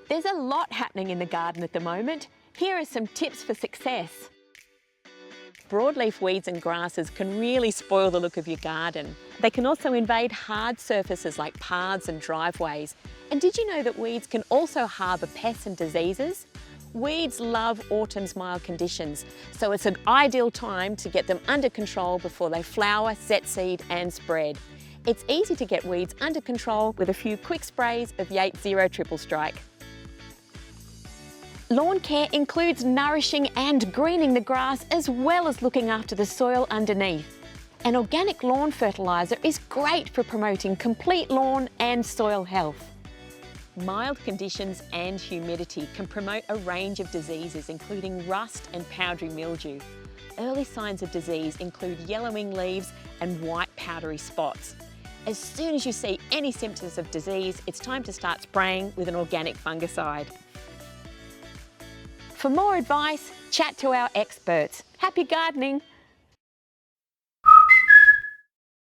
There's a lot happening in the garden at the moment. Here are some tips for success. Broadleaf weeds and grasses can really spoil the look of your garden. They can also invade hard surfaces like paths and driveways. And did you know that weeds can also harbour pests and diseases? Weeds love autumn's mild conditions, so it's an ideal time to get them under control before they flower, set seed and spread. It's easy to get weeds under control with a few quick sprays of Yates 0 Triple Strike. Lawn care includes nourishing and greening the grass as well as looking after the soil underneath. An organic lawn fertiliser is great for promoting complete lawn and soil health. Mild conditions and humidity can promote a range of diseases including rust and powdery mildew. Early signs of disease include yellowing leaves and white powdery spots. As soon as you see any symptoms of disease, it's time to start spraying with an organic fungicide. For more advice, chat to our experts. Happy gardening!